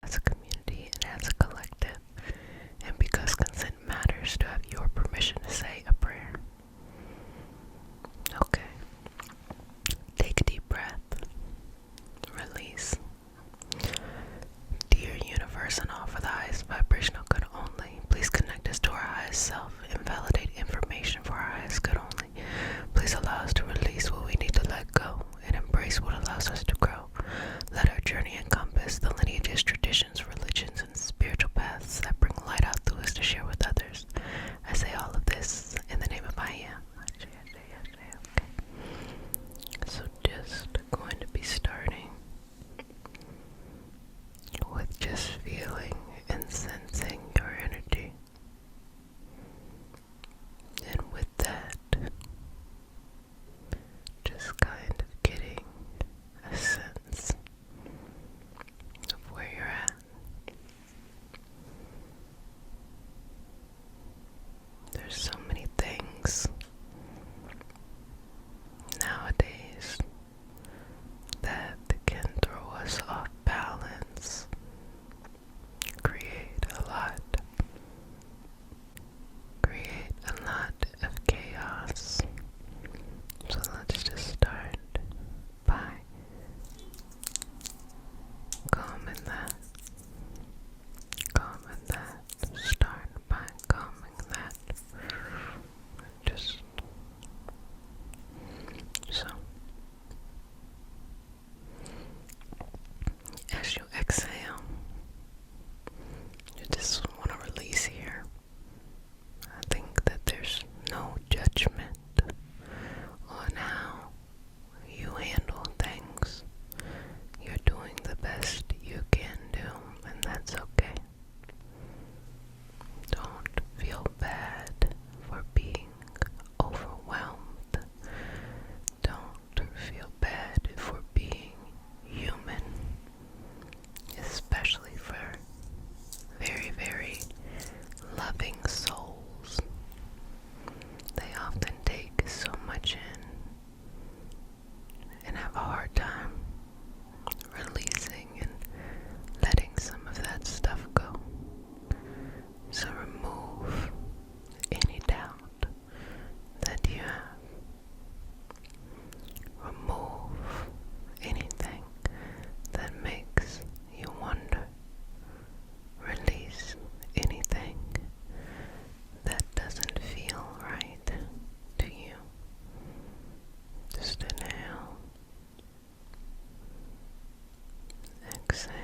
as a community and as a collective, and because consent matters, to have your permission to say a prayer. Okay. Take a deep breath. Release. Dear universe and all for the highest vibrational good only, please connect us to our highest self and validate information for our highest good only. Please allow us to release what we need to let go and embrace what allows us to grow. Let our journey encompass the lineages, traditions, religions, and spiritual paths that bring light out through us to share with others. I say all of this in the name of I am. Okay. So just going to be starting with just feeling and sensing your energy. And with that, just kind of getting a sense of where you're at. There's so many things nowadays that can throw us off balance, create a lot of chaos. So let's just start by calming that. Start by calming that. Just so. As you exhale, you just want to release here. I think that there's no judgment on how you handle things. You're doing the best you can do, and that's okay. Don't feel bad for being overwhelmed. Don't feel bad for being human, especially for very, very loving souls. They often take so much in and have a hard time releasing and letting some of that stuff go. So remove any doubt that you have. Remove anything that makes you wonder. Release anything that doesn't feel right to you. Just inhale, exhale,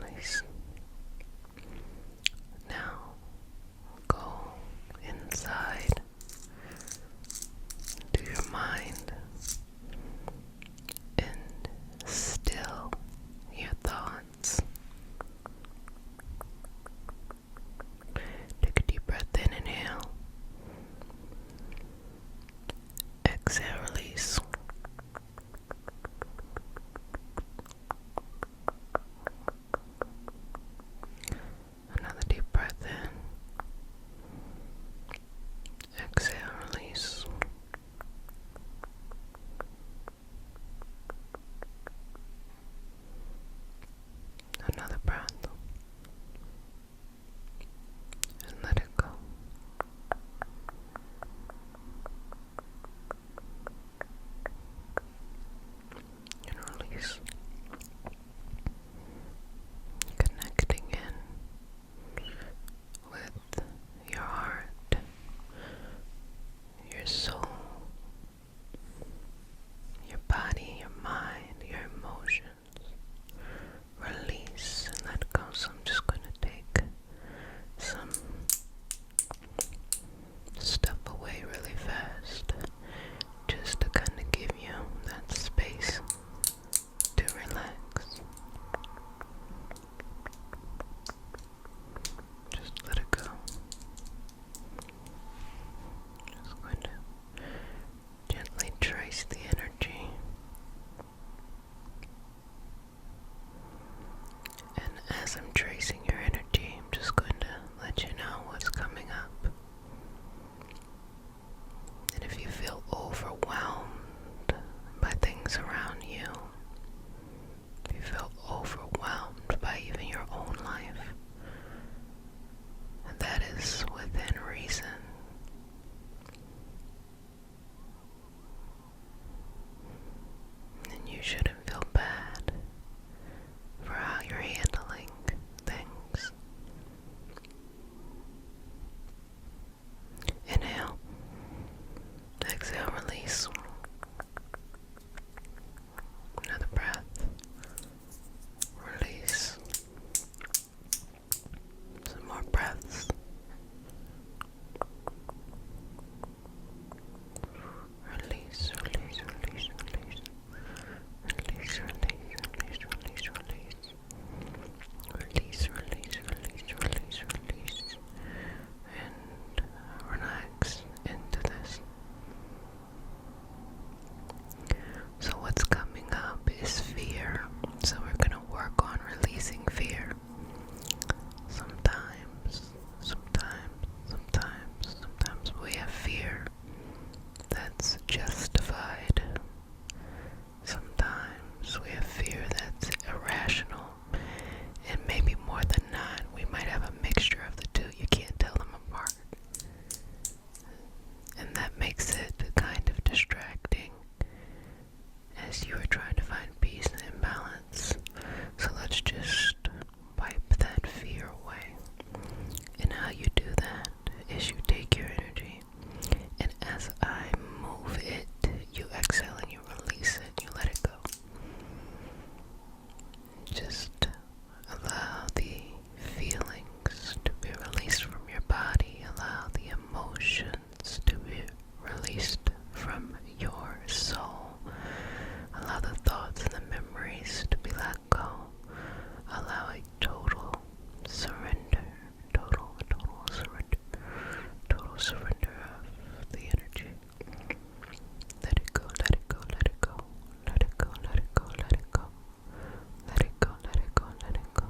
release. Now go inside to your mind and still your thoughts. Take a deep breath in, inhale. Exhale, release. Another deep breath in. Exhale, release. Another breath. And let it go. And release. Connecting in with your heart, your soul, your body, your mind, your emotions. Release and let go. So I'm just going to take some stuff away really fast, just to kind of give you that space to relax. Just let it go. Just going to gently trace the energy. And as I'm tracing your energy, I'm just going to let you know what's coming up. And if you feel overwhelmed by things around you, if you feel Just allow the feelings to be released from your body. Allow the emotions to be released from your soul. Allow the thoughts and the memories to be let go. Allow a total surrender, total surrender of the energy. Let it go, let it go, let it go, let it go, let it go, let it go. Let it go, let it go, let it go.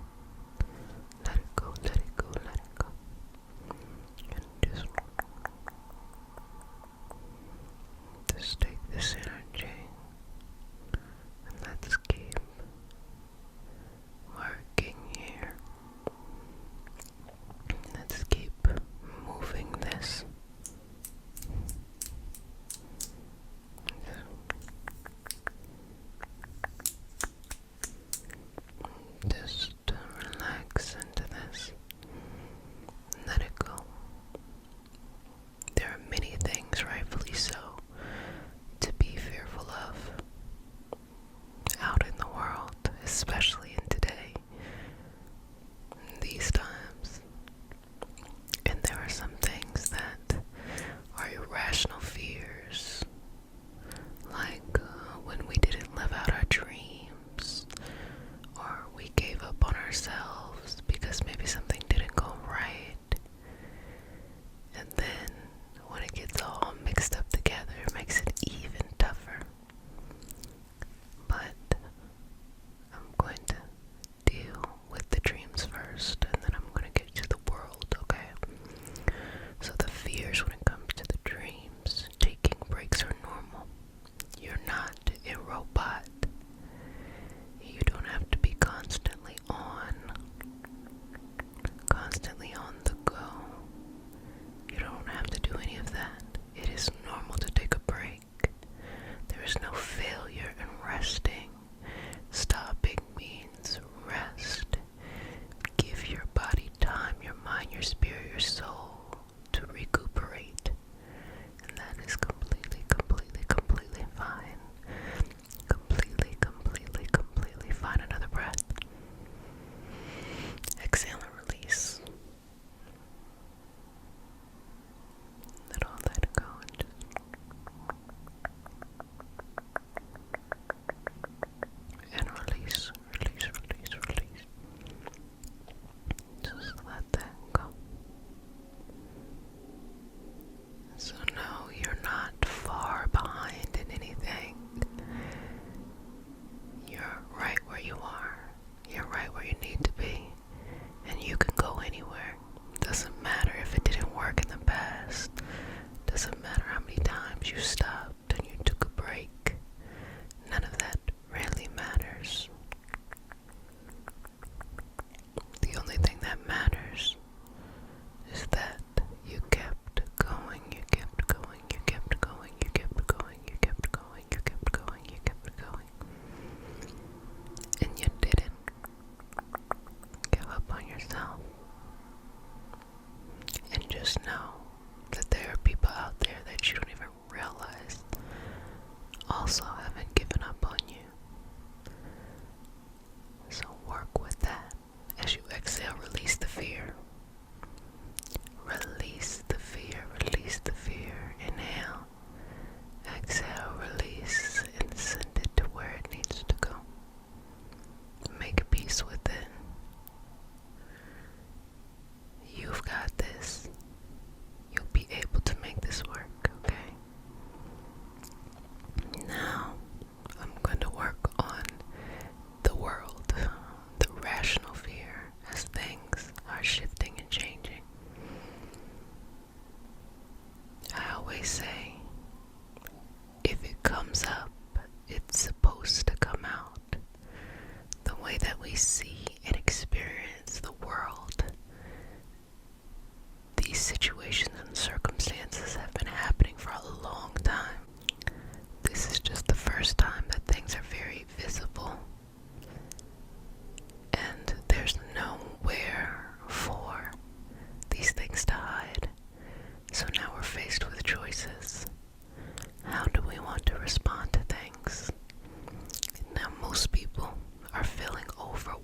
Let it go, let it go, let it go. And just take this energy and let's keep working here. Let's keep moving this. Just relax into this. Let it go. There are many things, rightfully so, to be fearful of out in the world, especially in today, in these times. And there are some things that are irrational fears, like when we didn't live out our dreams, or we gave up on ourselves because maybe something didn't go right. And then when it gets all mixed up together, it makes it even tougher. But I'm going to deal with the dreams first, and then I'm going to get to the world, okay? So the fears when it comes to the dreams, taking breaks are normal. You're not a robot. You don't have to be constantly on the go. You don't have to do any of that. It is normal to take a break. There is no failure in resting. Stopping means rest. Give your body time, your mind, your spirit, your soul to recuperate. And that is completely fine. Completely fine. Another breath. Exhale and release. Let all that go and just and release. Just let that go. So no, you're not far behind in anything. You're right where you are. You're right where you need to be. And you can go anywhere. Doesn't matter if it didn't work in the past. Doesn't matter how many times you stopped and you took a break. None of that really matters. The only thing that matters is that you kept going, you kept going, you kept going, you kept going, you kept going, you kept going, you kept going. And you didn't give up on yourself. And just know that there are people out there that you don't even realize also haven't given up on you. So work with that. As you exhale, release the fear. Release the fear, release the fear. Inhale, exhale, release, and send it to where it needs to go. Make peace with it. You've got this. You'll be able to make this work, okay? Now, I'm going to work on the world, the rational fear, as things are shifting and changing. I always say, if it comes up, it's supposed to come out. The way that we see and experience the world, these situations and circumstances have been happening for a long time. This is just the first time that things are very visible. And there's nowhere for these things to hide. So now we're faced with choices. How do we want to respond to things? Now most people are feeling overwhelmed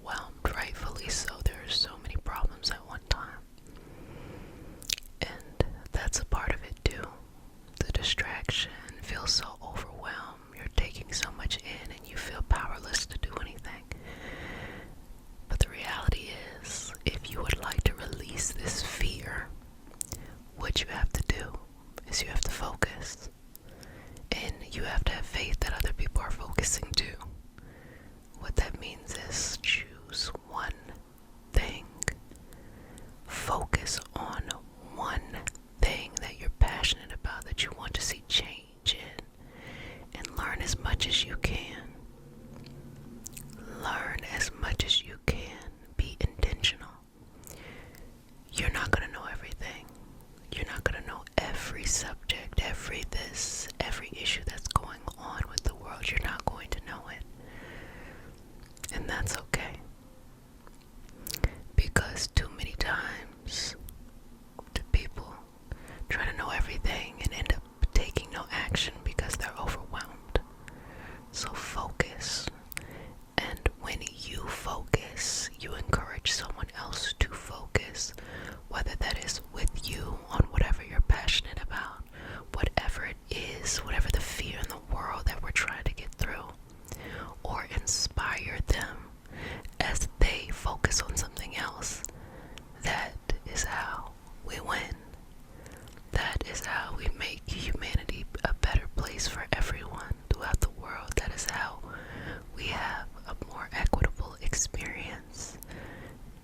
experience.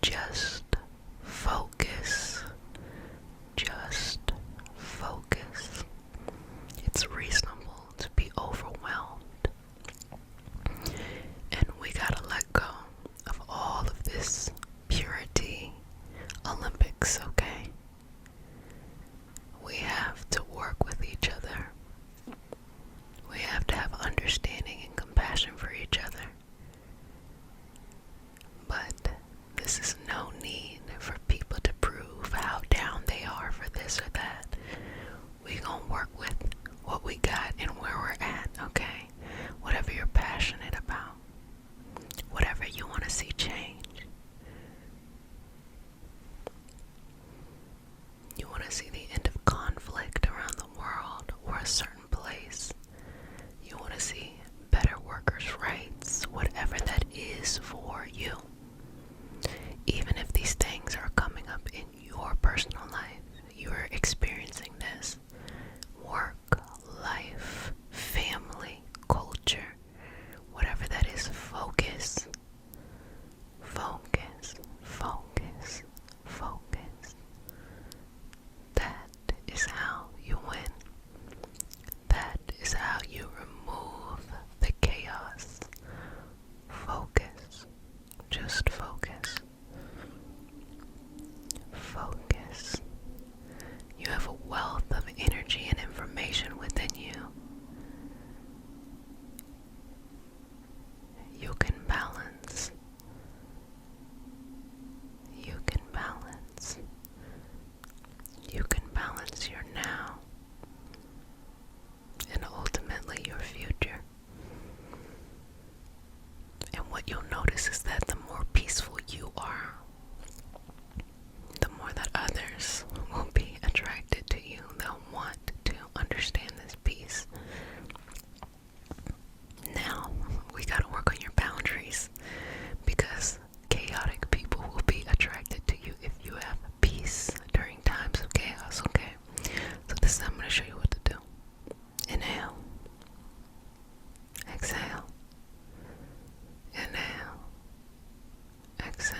Just focus. Just focus. It's reasonable to be overwhelmed. And we gotta let go of all of this purity Olympics, okay? We have to work with each other. We have to have understanding and compassion for each other. But this is no need for people to prove how down they are for this or that. We gonna work with what we got and where we're at, okay? Whatever you're passionate about, whatever you want to see change. You want to see the end of conflict around the world or a certain place. You want to see better workers' rights, whatever that is for you. Even if these things are coming up in your personal life, you are experiencing this. Work, life, family, culture, whatever that is, focus. Focus, focus, focus. That is how you win. That is how you remove the chaos. Focus. Just focus. Focus. You have a wealth of energy and information within you. You can balance. You can balance. You can balance your now and ultimately your future. And what you'll notice is that the more peaceful you are, the more that others will be attracted to you. They'll want to understand this peace. Now, we gotta work on your boundaries, because chaotic people will be attracted to you if you have peace during times of chaos, okay? So this time I'm gonna show you what to do. Inhale. Exhale. Inhale. Exhale.